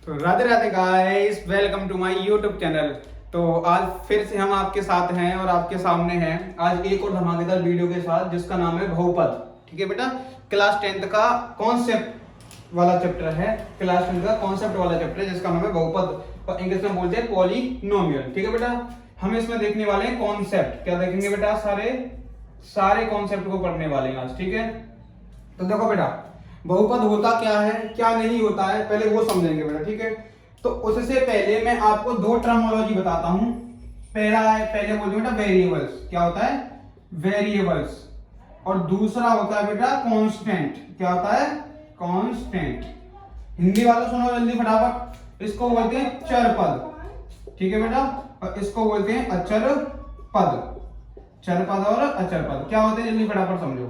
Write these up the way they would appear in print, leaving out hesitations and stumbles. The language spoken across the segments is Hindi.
तो Radhe Radhe guys, welcome to my YouTube channel. तो आज फिर से हम आपके साथ हैं और आपके सामने हैं आज एक और धमाकेदार वीडियो के साथ जिसका नाम है बहुपद। ठीक है बेटा, क्लास 10th का कॉन्सेप्ट वाला चैप्टर है। क्लास 10th का कॉन्सेप्ट वाला चैप्टर है जिसका नाम है बहुपद, इंग्लिश में बोलते हैं पॉलिनोमियल। ठीक है बेटा, हम इसमें देखने वाले हैं कॉन्सेप्ट। क्या देखेंगे बेटा? सारे कॉन्सेप्ट को पढ़ने वाले हैं आज। ठीक है, तो देखो बेटा, बहुपद होता क्या है, क्या नहीं होता है, पहले वो समझेंगे बेटा। ठीक है, तो उससे पहले मैं आपको दो टर्मिनोलॉजी बताता हूं। पहले बोलते बेटा वेरिएबल्स। क्या होता है? वेरिएबल्स। और दूसरा होता है बेटा कांस्टेंट। क्या होता है? कांस्टेंट। हिंदी वालों सुनो जल्दी फटाफट। इसको बोलते हैं चर पद। ठीक है बेटा, और इसको बोलते हैं अचर पद। चर पद और अचर पद क्या होते हैं, जल्दी फटाफट समझो।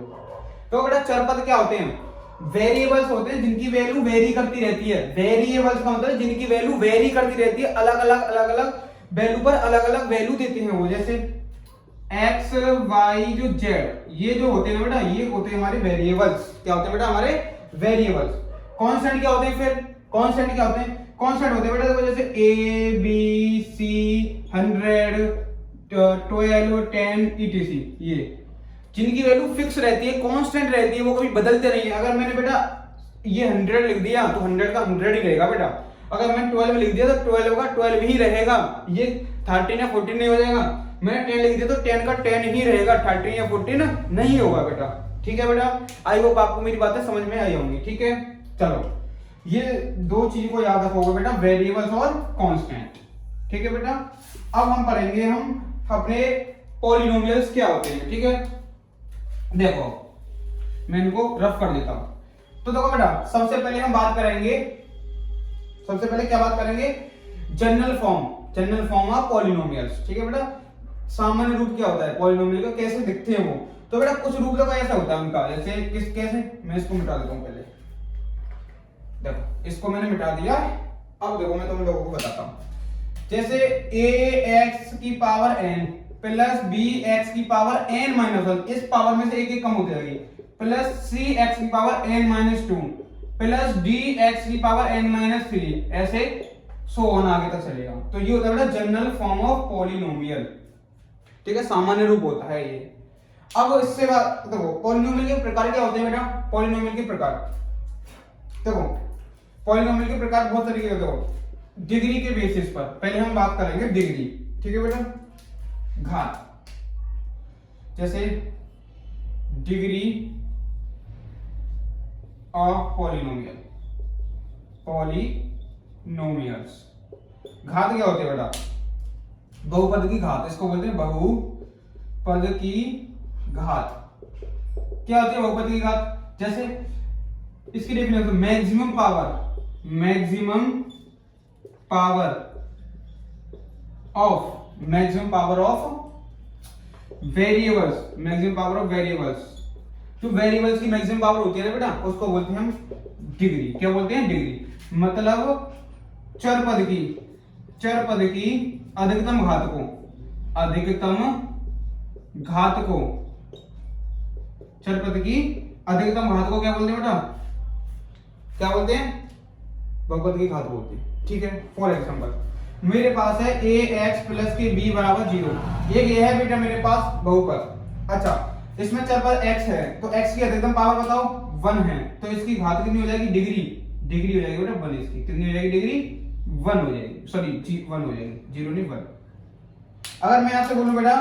तो बेटा चर पद क्या होते हैं? वेरिएबल्स होते हैं जिनकी वैल्यू वेरी करती रहती है। वेरिएबल्स का मतलब है जिनकी वैल्यू वेरी करती रहती है, अलग अलग वैल्यू पर अलग अलग वैल्यू देते हैं वो। जैसे एक्स वाई जो जेड, ये जो होते हैं ना बेटा, ये होते हैं हमारे वेरिएबल्स। क्या होते हैं बेटा? हमारे वेरिएबल्स। कांस्टेंट क्या होते हैं फिर? कांस्टेंट क्या होते हैं? कांस्टेंट होते हैं बेटा देखो, जैसे ए बी सी 100 12 10 etc, ये जिनकी वैल्यू फिक्स रहती है, कांस्टेंट रहती है, वो कभी बदलते नहीं है। अगर मैंने बेटा ये 100 लिख दिया तो 100 का 100 ही रहेगा बेटा। अगर मैंने 12 लिख दिया तो 12 का 12 ही रहेगा। ये 13 या 14 नहीं हो जाएगा। मैंने 10 लिख दिया तो 10 का 10 ही रहेगा, 13 या 14 नहीं होगा बेटा। ठीक है बेटा, आई होप आपको मेरी बातें समझ में आई होंगी। ठीक है, चलो ये दो चीज को याद रखोगे बेटा, वेरिएबल्स और कांस्टेंट। ठीक है बेटा, अब हम पढ़ेंगे हम अपने पॉलिनोमियल्स क्या होते हैं। ठीक है, देखो मैं इनको रफ कर देता हूं। तो देखो बेटा, सबसे पहले हम बात करेंगे, सबसे पहले क्या बात करेंगे? General form of polynomials. ठीक है बेटा, सामान्य रूप क्या होता है पॉलिनोमियल का, कैसे दिखते हैं वो। तो बेटा कुछ रूप देखो ऐसा होता है उनका, जैसे कैसे, मैं इसको मिटा देता हूं पहले। देखो इसको मैंने मिटा दिया। अब देखो मैं तुम लोगों को बताता हूं। जैसे ax की power n plus B x की पावर n माइनस 1, इस पावर में से एक एक कम होती जाएगी, प्लस सी एक्स की power n minus 2 plus D x की पावर n माइनस 3, ऐसे सो ऑन आगे तक चलेगा। तो ये होता है बेटा जनरल फॉर्म ऑफ पॉलिनोमियल। ठीक है, सामान्य रूप होता है ये। अब इससे बात देखो, पॉलिनोमियल के प्रकार क्या होते हैं बेटा? पॉलिनोमियल के प्रकार देखो, पॉलिनोमियल के प्रकार बहुत तरीके के होते हैं। डिग्री के बेसिस पर पहले हम बात करेंगे डिग्री। ठीक है बेटा, घात, जैसे डिग्री ऑफ पॉलिनोमियल, पॉलिनोमियल्स। घात क्या होते हैं बेटा? बहुपद की घात, इसको बोलते हैं बहुपद की घात। क्या होती है बहुपद की घात? जैसे इसकी definition, maximum power of variables. जो वेरिएबल्स की मैक्सिमम पावर होती है ना बेटा, उसको बोलते हैं हम डिग्री। क्या बोलते हैं? डिग्री। मतलब चर पद की अधिकतम घात को चर पद की अधिकतम घात को क्या बोलते हैं बेटा? क्या बोलते हैं? बहुपद की घात बोलते हैं। ठीक है, फॉर एग्जांपल मेरे पास है ax प्लस के b बराबर 0, एक ये है बेटा मेरे पास बहुपद। अच्छा, इसमें चर पद x है, तो x की अधिकतम पावर बताओ 1 है, तो इसकी घात कितनी हो जाएगी? डिग्री हो जाएगी बेटा 1। इसकी कितनी हो जाएगी? डिग्री 1 हो जाएगी, सॉरी 1 हो जाएगी, 0 नहीं 1। अगर मैं आपसे बोलूं बेटा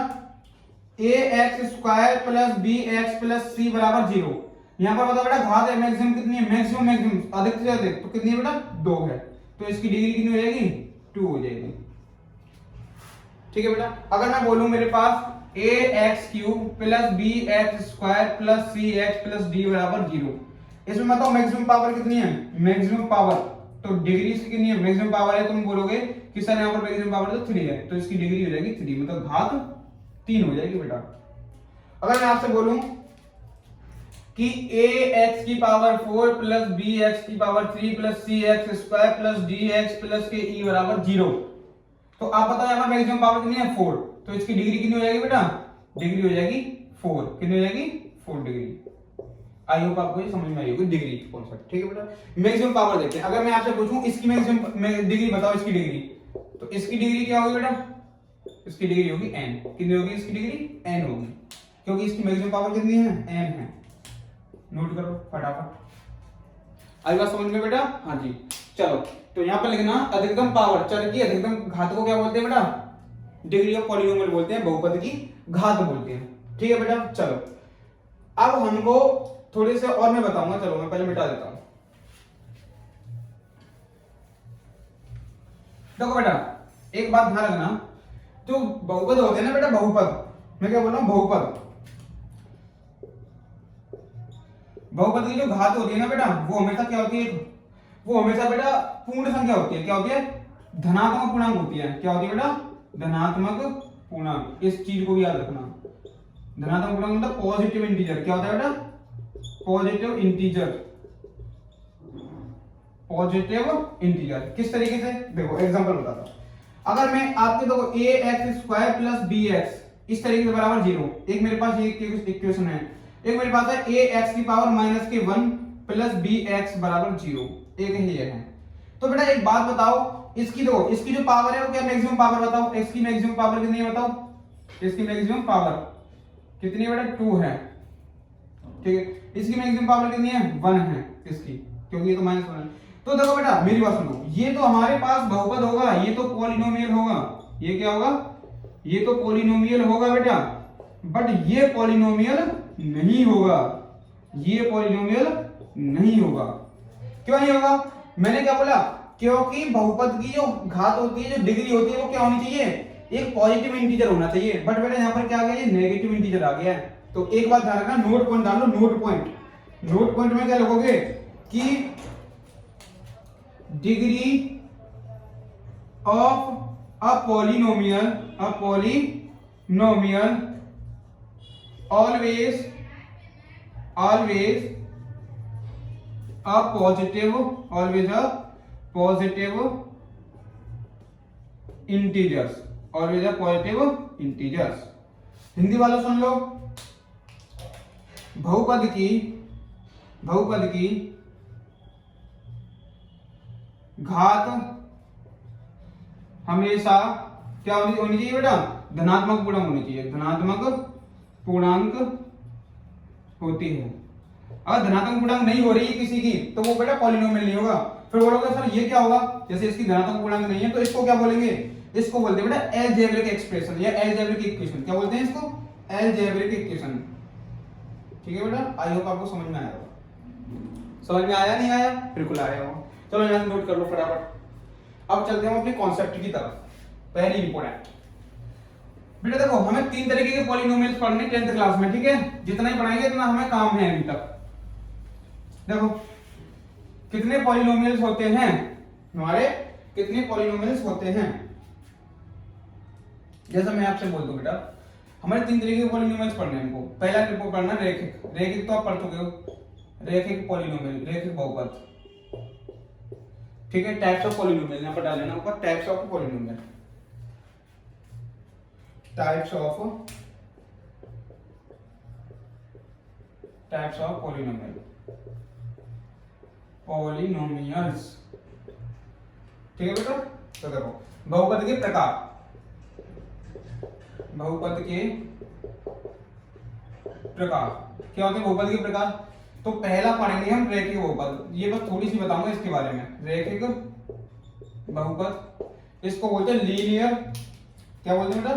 ax square plus bx plus c बराबर 0, यहां पर बताओ बेटा घात है मैक्सिमम कितनी है? मैक्सिमम अधिक से अधिक, तो कितनी है बेटा? 2 है, तो इसकी डिग्री कितनी हो जाएगी? 2 हो जाएगी। ठीक है बेटा, अगर मैं बोलूं मेरे पास ax³ plus bx square plus cx plus d बराबर 0, इसमें बताओ मैक्सिमम पावर कितनी है? मैक्सिमम पावर, तो डिग्री इसकी कितनी है? मैक्सिमम पावर है, तुम बोलोगे कि सर यहां पर मैक्सिमम पावर तो 3 है, तो इसकी डिग्री हो जाएगी 3, मतलब घात 3 हो जाएगी बेटा। अगर मैं आपसे बोलूं कि ax की पावर 4 प्लस bx की power 3 plus cx square plus dx plus के e बराबर 0, तो आप बताओ यहाँ पर मैक्सिमम पावर कितनी है? 4, तो इसकी डिग्री कितनी हो जाएगी बेटा? डिग्री हो जाएगी 4। कितनी हो जाएगी? 4 डिग्री। आई होप आपको ये समझ में आई होगी डिग्री कॉन्सेप्ट, ठीक है बेटा। मैक्सिमम पावर देखते हैं, अगर मैं आपसे पूछूं इसकी मैक्सिमम डिग्री बताओ, इसकी डिग्री, तो इसकी डिग्री क्या होगी बेटा, इसकी डिग्री होगी n। कितनी होगी इसकी डिग्री, n होगी, क्योंकि इसकी मैक्सिमम पावर कितनी है, n है। नोट करो फटाफट, आई बात समझ में बेटा, हाँ जी। चलो तो यहाँ पर लिखना अधिकतम पावर, चर की अधिकतम घात को क्या बोलते हैं बेटा, डिग्री ऑफ पॉलीनोमियल बोलते हैं, बहुपद की घात बोलते हैं, ठीक है बेटा। चलो अब हमको थोड़े से और मैं बताऊंगा, चलो मैं पहले मिटा देता हूं। देखो बेटा एक बात ध्यान रखना, जो बहुपद होते हैं ना बेटा, बहुपद, मैं क्या बोल रहा हूं, बहुपद, बहुपद की जो घात होती है ना बेटा, वो हमेशा क्या होती है, वो हमेशा बेटा पूर्ण संख्या होती है। क्या होती है, धनात्मक पूर्णांक होती है। क्या होती है बेटा, धनात्मक पूर्णांक। इस चीज को भी याद रखना, धनात्मक पूर्णांक मतलब पॉजिटिव इंटीजर। क्या होता है बेटा, पॉजिटिव इंटीजर, पॉजिटिव इंटीजर। किस तरीके से, देखो एग्जांपल बताता हूं। अगर मैं आपके देखो a x square plus B x इस तरीके से बराबर 0, एक मेरे पास एक इक्वेशन है, एक मेरे पास है ए एक्स की पावर माइनस के 1 प्लस बी एक्स बराबर 0, एक ही है। तो बेटा एक बात बताओ, इसकी देखो इसकी जो पावर है वो क्या, मैक्सिमम पावर बताओ, इसकी मैक्सिमम पावर कितनी है बताओ, इसकी मैक्सिमम पावर कितनी है बेटा, 2 है, ठीक है। इसकी मैक्सिमम पावर कितनी है, 1 है इसकी, क्योंकि ये तो माइनस 1 है। तो देखो बेटा मेरी बात सुनो, ये तो हमारे पास बहुपद होगा, ये तो पॉलिनोमियल होगा, ये क्या होगा, ये तो पॉलिनोमियल होगा बेटा, बट ये पॉलिनोमियल नहीं होगा, ये पॉलिनोमियल नहीं होगा। क्यों नहीं होगा, मैंने क्या बोला, क्योंकि बहुपद की जो घात होती है, जो डिग्री होती है, वो क्या होनी चाहिए, एक पॉजिटिव इंटीजर होना चाहिए। बट बेटा यहाँ पर क्या आ गया, ये नेगेटिव इंटीजर आ गया है। तो एक बात ध्यान रखना, नोट पॉइंट डाल लो, नोट पॉइंट। नोट पॉइंट में क्या लिखोगे कि degree of a polynomial, always a positive, always a positive integers, always a positive integers. Hindi वालों सुन लो, बहुपद की घात हमेशा क्या होनी चाहिए बेटा, धनात्मक पूर्णांक होनी चाहिए, धनात्मक पूर्णांक होती है। अगर धनात्मक पूर्णांक नहीं हो रही है किसी की, तो वो बेटा पॉलिनोमियल नहीं होगा। फिर बोलोगे सर ये क्या होगा, जैसे इसकी धनात्मक पूर्णांक नहीं है तो इसको क्या बोलेंगे, इसको बोलते हैं बेटा अलजेब्रिक एक्सप्रेशन या अलजेब्रिक इक्वेशन। क्या बोलते हैं इसको, अलजेब्रिक इक्वेशन, ठीक है बेटा। आई होप आपको समझ में आया होगा, समझ में आया नहीं आया, बिल्कुल आया होगा। चलो यहां नोट कर लो फटाफट। अब चलते हैं अपने कॉन्सेप्ट की तरफ। पहली इंपोर्टेंट बेटा देखो, हमें 3 तरीके के पॉलिनोमियल्स पढ़ने 10th क्लास में, ठीक है। जितना ही पढ़ाएंगे इतना हमें काम है अभी तक। देखो कितने पॉलिनोमियल्स होते हैं हमारे, कितने पॉलिनोमियल्स होते हैं। जैसा मैं आपसे बोल दूं बेटा, हमारे 3 तरीके के पॉलिनोमियल्स पढ़ने हैं हमको। पहला ट्रिप पढ़ना रेखिक, रेखिक तो आप पढ़ चुके हो, रेखिक पॉलिनोमियल, रेखिक बहुपद, ठीक है। टाइप्स ऑफ पॉलिनोमियल यहां पर डाल लेना ऊपर, types of polynomial, types of polynomials, ठीक है बेटा। तो देखो बहुपद के प्रकार, बहुपद के प्रकार क्या होते हैं, बहुपद के प्रकार। तो पहला पढ़ेंगे हम रैखिक बहुपद, ये बस थोड़ी सी बताऊंगा इसके बारे में। रैखिक बहुपद, इसको बोलते हैं लीनियर, क्या बोलते हैं बेटा,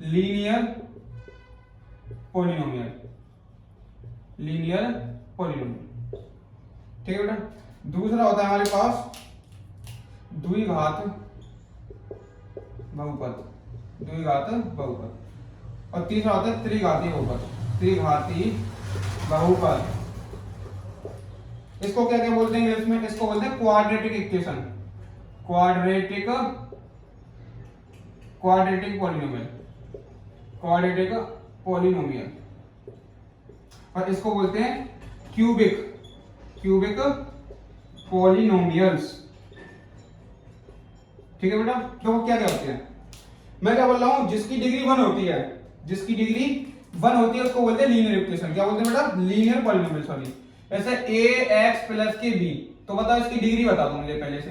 लीनियर पॉलिनोमियल, लीनियर पॉलिनोमियल, ठीक है बेटा। दूसरा होता है हमारे पास द्विघात बहुपद, द्विघात बहुपद। और तीसरा होता है त्रिघाती बहुपद, त्रिघाती बहुपद। इसको क्या क्या बोलते हैं इंग्लिश में, इसको बोलते हैं quadratic equation, quadratic polynomial, quadratic polynomial. और इसको बोलते हैं क्यूबिक पॉलिनोमियल्स, ठीक है बेटा। तो क्या क्या होते हैं, मैं क्या बोल रहा हूं, जिसकी डिग्री 1 होती है, जिसकी डिग्री 1 होती है उसको बोलते हैं लीनियर इक्वेशन। क्या बोलते हैं बेटा, लीनियर पॉलिनोमियल, सॉरी ऐसे ए एक्स प्लस के बी, तो बताओ इसकी डिग्री बता दो मुझे पहले से।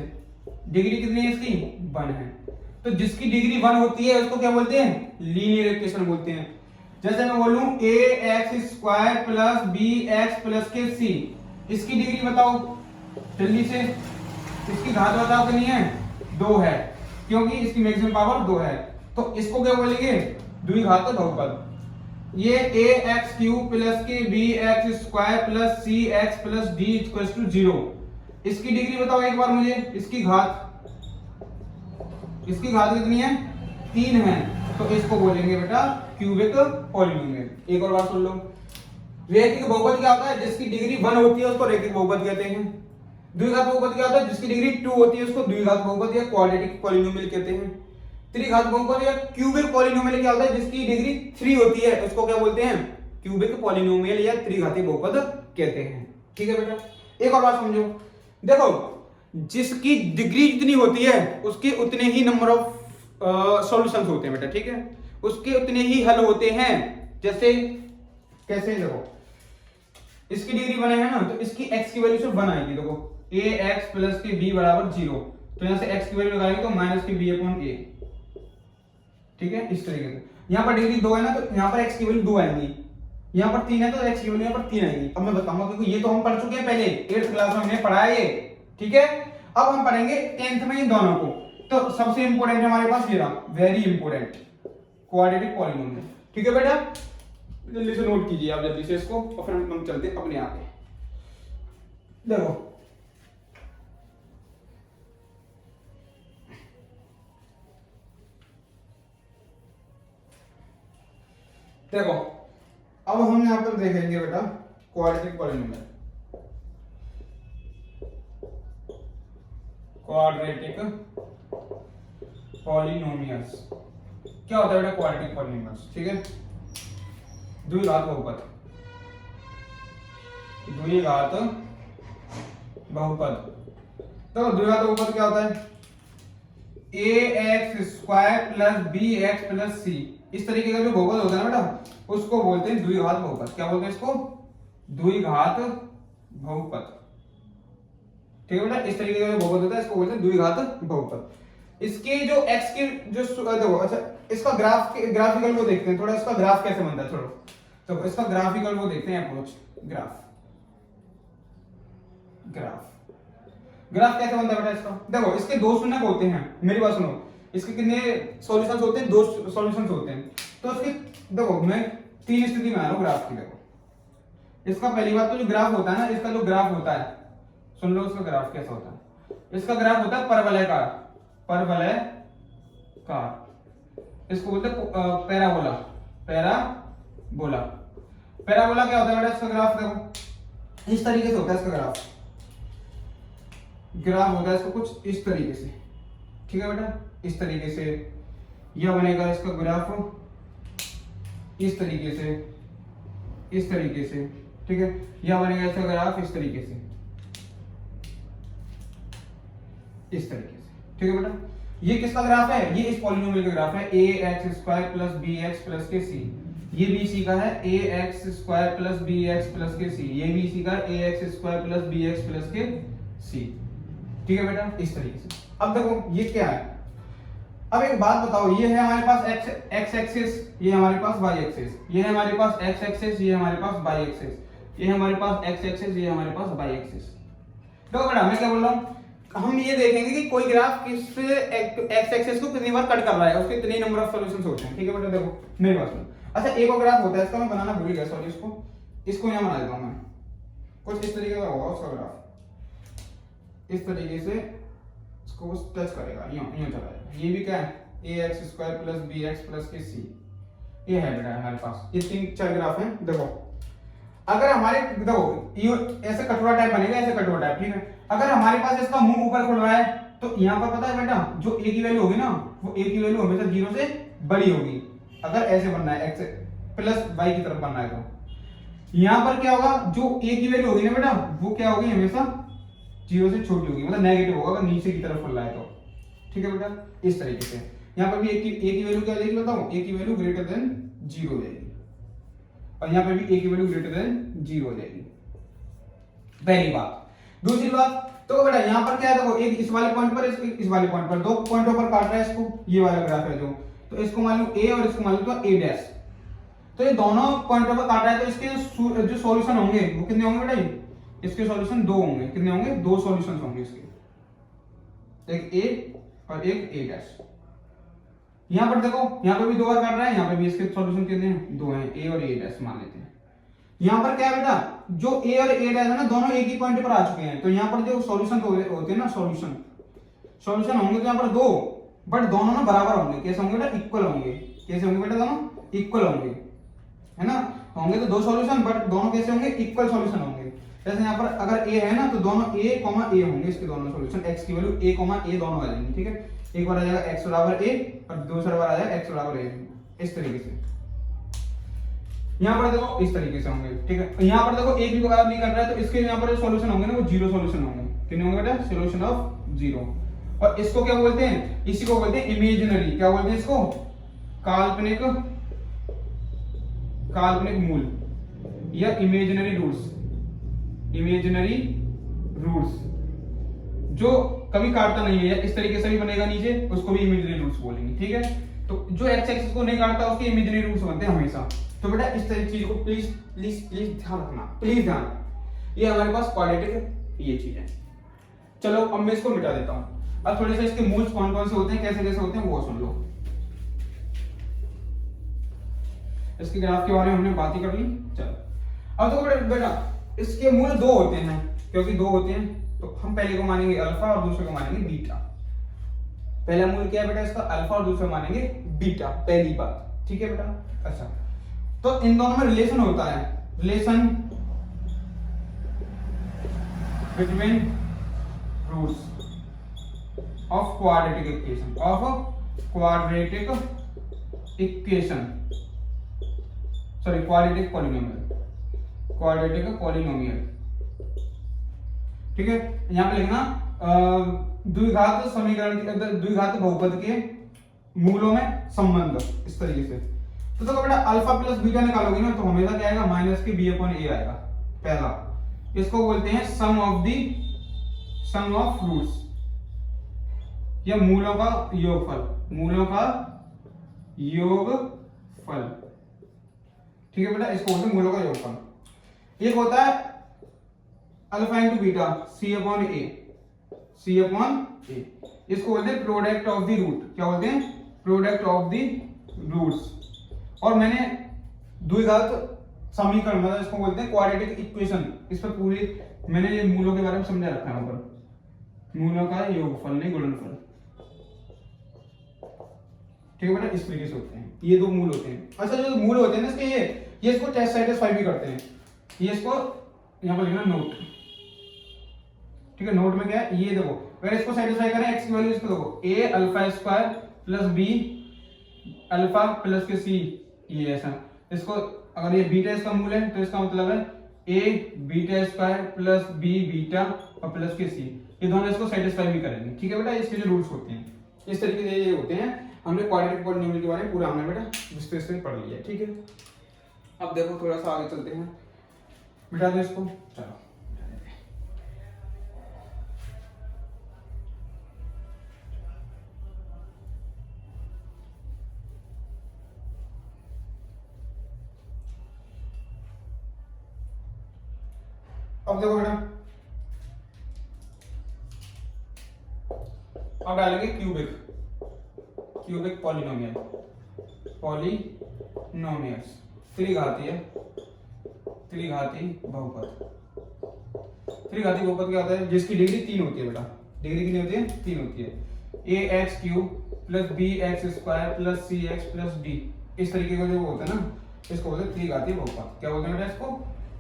डिग्री कितनी है इसकी? 1 है। तो जिसकी डिग्री 1 होती है उसको क्या बोलते हैं? लीनियर इक्वेशन बोलते हैं। जैसे मैं बोलूं A x square plus B x plus के सी, इसकी डिग्री बताओ जल्दी से। इसकी घात बताओ कितनी है? 2 है, क्योंकि इसकी मैक्सिमम पावर 2 है। तो इसको क्या बोलेंगे? द्विघात बहुपद। ये ए एक्स क्यूब प्लस के b x square plus c x plus d equal to 0, इसकी डिग्री बताओ एक बार मुझे। इसकी घात कितनी है? 3 है। तो इसको बोलेंगे बेटा क्यूबिक पॉलिनोमियल। एक और बात सुन लो, रैखिक बहुपद क्या होता है? जिसकी डिग्री 1 होती है उसको रैखिक बहुपद कहते हैं। द्विघात बहुपद क्या होता है? जिसकी डिग्री 2 होती है उसको द्विघात बहुपद या क्वाड्रेटिक पॉलिनोमियल कहते हैं। त्रिघात बहुपद या क्यूबिक पॉलिनोमियल क्या होता है? जिसकी डिग्री 3 होती है उसको क्या बोलते हैं? क्यूबिक पॉलिनोमियल या त्रिघाती बहुपद कहते हैं। ठीक है बेटा, एक और बात समझो, देखो जिसकी डिग्री जितनी होती है उसके उतने ही नंबर ऑफ सॉल्यूशंस होते हैं बेटा। ठीक है, उसके उतने ही हल होते हैं। जैसे कैसे? देखो इसकी डिग्री 1 है ना, तो इसकी x की वैल्यू से 1 आएगी। देखो a x प्लस के b बराबर 0, तो यहां से x की वैल्यू लगाएंगे तो माइनस की b अपॉन a। ठीक है, इस तरीके से। यहाँ पर डिग्री 2 है ना, तो यहाँ पर x की वैल्यू 2 आएंगी। यहाँ पर 3 है तो x की वैल्यू यहाँ पर 3 आएगी। अब मैं बताऊंगा, क्योंकि ये तो हम पढ़ चुके हैं पहले, 8th क्लास में हमने पढ़ा है ये। ठीक है, अब हम पढ़ेंगे 10th में इन दोनों को। तो सबसे इंपॉर्टेंट है हमारे पास ये रहा, वेरी इंपॉर्टेंट, क्वाड्रेटिक पॉलिनोमियल। ठीक है बेटा, जल्दी से नोट कीजिए आप जल्दी से इसको, और फिर हम चलते हैं अपने आगे। देखो देखो अब हम यहां पर देखेंगे बेटा क्वाड्रेटिक पॉलिनोमियल। क्वाड्रेटिक पॉलिनोमियल्स क्या होता है बेटा? क्वाड्रेटिक पॉलिनोमियल्स, ठीक है, द्विघात बहुपद। द्विघात बहुपद, तो द्विघात बहुपद क्या होता है? ए x square plus B x plus c, इस तरीके का जो बहुपद होता है ना बेटा, उसको बोलते हैं द्विघात बहुपद। क्या बोलते हैं इसको? द्विघात बहुपद। ठीक है बेटा, इस तरीके का जो बहुपद होता है इसको बोलते हैं द्विघात बहुपद। इसके जो x की जो देखो, अच्छा इसका ग्राफिकल वो देखते हैं थोड़ा, इसका ग्राफ कैसे बनता है थोड़ा। तो इसका ग्राफिकल वो देखते हैं, अप्रोच ग्राफ कैसे बनता है बेटा इसका? देखो इसके 2 शून्यक होते हैं, मेरी बात सुनो। इसके कितने सॉल्यूशंस होते हैं? 2 सॉल्यूशंस होते हैं। तो इसके देखो मैं 3 स्थिति में आ रहा हूं ग्राफ की। देखो इसका पहली बात तो जो ग्राफ होता है ना, इसका जो ग्राफ होता है, सुन लो इसका ग्राफ कैसा होता है। इसका ग्राफ होता है परवलयकार। इसको बोलते हैं पैराबोला। पैराबोला क्या होता है बेटा? इसका ग्राफ देखो इस तरीके से होता है। इसका ग्राफ होता है इसको कुछ इस तरीके से। ठीक है बेटा, इस तरीके से यह बनेगा इसका ग्राफ, इस तरीके से। ठीक है, यह बनेगा इसका ग्राफ इस तरीके से, ठीक है बेटा। ये किसका ग्राफ है? ये इस पॉलिनोमियल का ग्राफ है, ए x square plus B x plus के सी। ये बी सी का है, ए x square plus B x plus के सी। ये बी सी का है, ए x square plus B x plus के सी। ठीक है बेटा, इस तरीके से। अब देखो ये क्या है? अब एक बात बताओ, ये है हमारे पास एक्स एक्सिस, ये हमारे पास वाई एक्सिस, ये है हमारे पास एक्स एक्सिस, ये हमारे पास वाई एक्सिस, ये है हमारे पास एक्स एक्सिस, ये हमारे पास वाई एक्सिस। देखो बेटा मैं क्या बोल रहा हूँ, हम ये देखेंगे कि कोई ग्राफ किस एक्स एक्सिस को कितनी बार कट कर रहा है, उसके कितने नंबर ऑफ सॉल्यूशंस होते हैं। ठीक है बेटा, देखो मेरी बात सुनो। अच्छा एक और ग्राफ होता है, इसका मैं बनाना भूल गया, सॉरी। इसको यहाँ बना देता हूँ मैं, कुछ इस तरीके का होगा उसका ग्राफ। इस तरीके से इसको टच करेगा, यूं चला जाएगा। ये भी क्या है? ए x square plus B x plus के सी। ये है बेटा हमारे पास, ये 3-4 ग्राफ हैं। देखो अगर हमारे देखो ऐसे कटोरा टाइप बनेगा, ऐसे कटोरा टाइप। ठीक है, अगर हमारे पास इसका मुंह ऊपर खुल रहा है तो यहाँ पर पता है बेटा जो ए की वैल्यू होगी ना, वो ए की वैल्यू हमेशा 0 से बड़ी होगी। अगर ऐसे बनना है, एक्स प्लस वाई की तरफ बनना है, तो यहाँ पर क्या होगा? जो ए की वैल्यू होगी ना बेटा, वो क्या होगी? हमेशा 0 से छोटी होगी, मतलब नेगेटिव होगा अगर नीचे की तरफ खुल रहा है तो। ठीक है बेटा, इस तरीके से यहाँ पर भी ए की वैल्यू क्या जाएगी बताओ? ए की वैल्यू ग्रेटर देन 0 हो जाएगी, और यहाँ पर भी ए की वैल्यू ग्रेटर देन 0 हो जाएगी। पहली बात। दूसरी बात, तो बेटा यहाँ पर क्या है, देखो एक इस वाले पॉइंट पर, इस वाले पॉइंट पर, दो पॉइंटों पर काट रहा है इसको, ये वाला ग्राफ है जो, तो इसको मान लो ए और इसको मान लो तो ए डैश। तो ये दोनों पॉइंटों पर काट रहा है, तो इसके जो सॉल्यूशन होंगे वो कितने होंगे बेटा? इसके सॉल्यूशन दो होंगे। कितने होंगे? दो सॉल्यूशन होंगे इसके, एक ए और एक ए डैश। यहाँ पर देखो, यहाँ पे भी दो बार काट रहा है, यहाँ पे भी इसके सॉल्यूशन कितने हैं? दो हैं, ए और ए डैश मान लेते हैं। यहाँ पर क्या है बेटा, जो ए और ए डैश है ना, दोनों एक ही पॉइंट पर आ चुके हैं, तो यहाँ पर जो सॉल्यूशन होते हैं ना, सॉल्यूशन होंगे तो यहाँ पर दो, बट दोनों ना बराबर होंगे। कैसे होंगे बेटा? इक्वल होंगे। कैसे होंगे बेटा? दोनों इक्वल होंगे, है ना? होंगे तो दो सॉल्यूशन, बट दोनों कैसे होंगे? इक्वल सॉल्यूशन होंगे। जैसे यहाँ पर अगर ए है ना, तो दोनों ए कॉमा ए होंगे, इसके दोनों सॉल्यूशन x की वैल्यू ए कॉमा ए दोनों आ जाएंगे, ठीक है? एक बार आ जाएगा x बराबर a और दूसरा बार आ जाएगा x बराबर a, इस तरीके से। यहाँ पर देखो इस तरीके से होंगे, ठीक है? यहाँ पर देखो एक भी बराबर नहीं कर रहा है, तो इसके यहाँ पर जो सॉल्यूशन होंगे ना, वो जीरो सॉल्यूशन होंगे। कितने होंगे बेटा? Solution of zero. और इसको क्या बोलते हैं? इसी को बोलते हैं इमेजिनरी। क्या बोलते हैं इसको? काल्पनिक मूल या इमेजिनरी रूट्स। इमेजिनरी रूट्स जो कभी काटता नहीं है, या इस तरीके से भी बनेगा नीचे, उसको भी इमेजिनरी रूट्स बोलेंगे, ठीक है? तो जो एक्स एक्सिस को नहीं काटता उसके इमेजिनरी रूट्स बनते हैं हमेशा। तो बेटा इस तरह की चीज को प्लीज प्लीज प्लीज ध्यान रखना, प्लीज ध्यान। ये हमारे पास क्वाड्रेटिक ये चीज है। चलो अब मैं इसको मिटा देता हूं। अब थोड़े से इसके मूल्स कौन कौन से होते हैं, कैसे कैसे होते हैं, वो सुन लो। इसके ग्राफ के बारे में हमने बात ही कर ली। चलो अब तो बेटा इसके मूल दो होते हैं, क्योंकि दो होते हैं तो हम पहले को मानेंगे अल्फा और दूसरे को मानेंगे बीटा। पहला मूल क्या है बेटा इसका? अल्फा, और दूसरा मानेंगे बीटा, पहली बात, ठीक है बेटा? अच्छा, तो इन दोनों में रिलेशन होता है, relation between roots of quadratic equation, quadratic polynomial, ठीक है? यहां पे लिखना द्विघात समीकरण के अंदर द्विघात बहुपद के मूलों में संबंध, इस तरीके से। तो देखो बेटा अल्फा प्लस बीटा निकालोगे ना, तो हमेशा क्या आएगा? माइनस के बी अपॉन ए आएगा पहला। इसको बोलते हैं सम ऑफ रूट्स या मूलों का योगफल, ठीक है बेटा? इसको बोलते हैं मूलों का योगफल। एक होता है अल्फा इंटू बीटा, सी अपॉन ए, इसको बोलते हैं प्रोडक्ट ऑफ द रूट। क्या बोलते हैं? Product of the roots. और मैंने द्विघात समीकरण मतलब इसको बोलते हैं क्वाड्रेटिक इक्वेशन, इस पर पूरी मैंने ये मूलों के बारे में समझा रखा है ऊपर, मूलों का योगफल नहीं गुणनफल, ठीक है बेटा? इस तरीके से होते हैं, ये दो मूल होते हैं। अच्छा, जो मूल होते हैं ना इसके, ये इसको टेस्ट सेटिस्फाई भी करते हैं। ये इसको यहाँ पर लिखना नोट, ठीक है? नोट में क्या है? ये देखो, अगर इसको सेटिस्फाई करें एक्स की वैल्यू, इसको देखो A alpha square plus B alpha plus के सी, ये ऐसा। इसको अगर ये बीटा इसका मूल है, तो इसका मतलब है A beta square plus B beta और प्लस के सी, ये दोनों इसको सेटिस्फाई भी करेंगे, ठीक है बेटा? इसके जो रूट्स होते हैं इस तरीके से ये होते हैं। हमने क्वाड्रेटिक पॉलिनोमियल के बारे में पूरा हमने बेटा विस्तार से पढ़ लिया, ठीक है? अब देखो थोड़ा सा आगे चलते हैं, मिटा दो इसको। चलो अब देखो बेटा, अब डालेंगे क्यूबिक पॉलिनोमियल, त्रिघाती बहुपद। त्रिघाती बहुपद क्या होता है? जिसकी डिग्री 3 होती है बेटा। डिग्री कितनी होती है? 3 होती है। ax cube plus bx square plus cx plus d, इस तरीके का जो वो होता है ना, इसको बोलते हैं त्रिघाती बहुपद। क्या बोलते हैं बेटा इसको?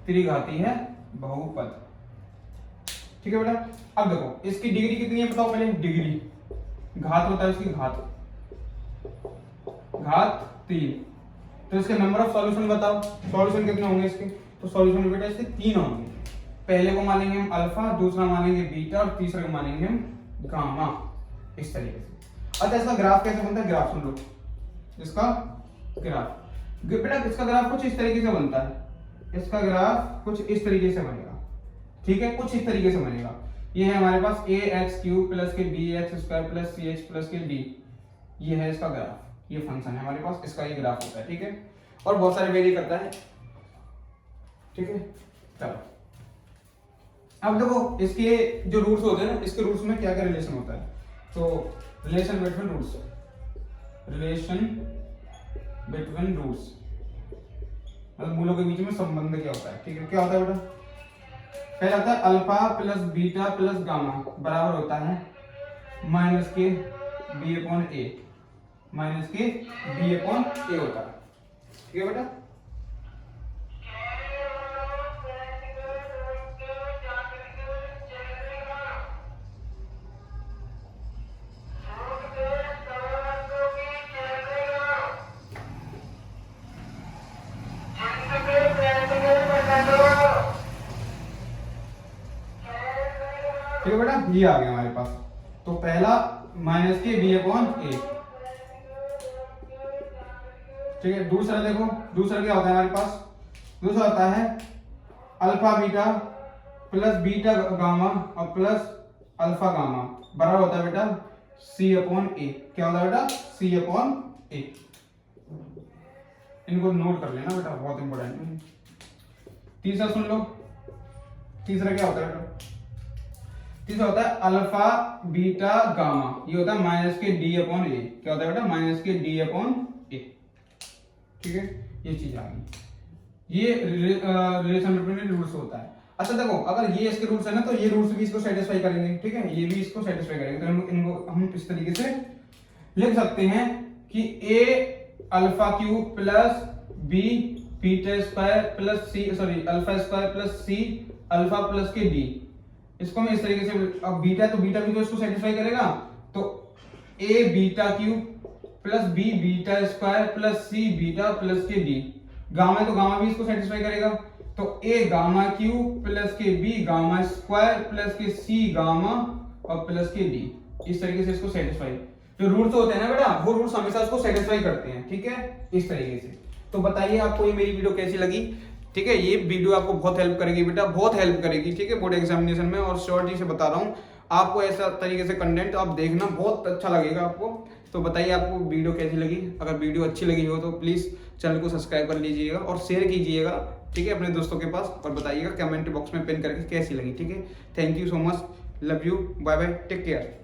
त्रिघाती है बहुपद, ठीक है बेटा? अब देखो इसकी डिग्री कितनी है बताओ पहले। डिग्री घात होता है इसकी, घात 3। तो इसके नंबर ऑफ सॉल्यूशन बताओ, सॉल्यूशन कितने होंगे इसके? तो सॉल्यूशन बेटा इसके 3 होंगे। पहले को मानेंगे हम अल्फा, दूसरा मानेंगे बीटा और तीसरे को मानेंगे हम गामा, इस तरीके से। अच्छा, इसका ग्राफ कैसे बनता है? ग्राफ सुन लो, इसका ग्राफ बेटा, इसका ग्राफ कुछ इस तरीके से बनता है। इसका ग्राफ कुछ इस तरीके से बनेगा, ठीक है, कुछ इस तरीके से बनेगा। ये है हमारे पास ए एक्स क्यूब प्लस के b x square plus c x plus के डी, ये है इसका ग्राफ, ये फंक्शन है हमारे पास, इसका ये ग्राफ होता है। ठीक है, और बहुत सारे वेरी करता है। ठीक है, चलो अब देखो इसके जो रूट्स होते हैं ना, इसके रूट्स में क्या क्या रिलेशन होता है। तो relation between roots, relation between roots मतलब मूलों के बीच में संबंध क्या होता है। ठीक है, क्या होता है बेटा, पहला आता है alpha plus beta plus gamma बराबर होता है माइनस के बी अपॉन ए, माइनस के बी अपॉन ए होता है। ठीक है बेटा, ठीक है बेटा, ये आ गया हमारे पास। तो पहला माइनस के बी अपॉन ए। ठीक है, दूसरा देखो, दूसरा क्या होता है हमारे पास, दूसरा होता है alpha beta plus beta gamma और प्लस अल्फा गामा बराबर होता है बेटा सी अपॉन ए। क्या होता है बेटा, सी अपॉन ए। इनको नोट कर लेना बेटा, बहुत इंपॉर्टेंट है। तीसरा सुन लो, तीसरा क्या होता है बेटा, तीसरा होता है अल्फा बीटा गामा, ये होता है माइनस के डी अपॉन ए। क्या होता है बेटा, माइनस के डी अपॉन ए। ठीक है, ये चीज आ गई, ये रिलेशन बिटवीन रूट्स होता है। अच्छा देखो, अगर ये इसके रूट्स है ना, तो ये रूट्स भी इसको सेटिस्फाई करेंगे। ठीक है, ये भी इसको सेटिस्फाई करेंगे। तो इनको हम इस तरीके से लिख सकते हैं कि a alpha cube plus B beta square plus c, sorry alpha square plus c alpha plus के डी। इसको मैं इस तरीके से, अब बीटा तो बीटा भी तो इसको सेटिस्फाई करेगा, तो a beta cube plus B beta square plus c beta plus के डी। गामा है तो गामा भी इसको सेटिस्फाई करेगा, तो ए गामा क्यूब प्लस के बी गामा स्क्वायर प्लस के सी गामा और प्लस के डी। इस तरीके से इसको सेटिस्फाई, जो रूट्स होते हैं ना बेटा, वो रूट्स हमेशा इसको सेटिस्फाई करते हैं। ठीक है, इस तरीके से। तो बताइए आपको ये मेरी वीडियो कैसी लगी। ठीक है, ये वीडियो आपको बहुत हेल्प करेगी बेटा, बहुत हेल्प करेगी। ठीक है, बोर्ड एग्जामिनेशन में, और श्योरिटी से बता रहा हूँ आपको, ऐसा तरीके से कंटेंट आप देखना, बहुत अच्छा लगेगा आपको। तो बताइए आपको वीडियो कैसी लगी। अगर वीडियो अच्छी लगी हो तो प्लीज़ चैनल को सब्सक्राइब कर लीजिएगा और शेयर कीजिएगा। ठीक है, अपने दोस्तों के पास, और बताइएगा कमेंट बॉक्स में पिन करके कैसी लगी। ठीक है, thank you so much, love you, bye bye, take care.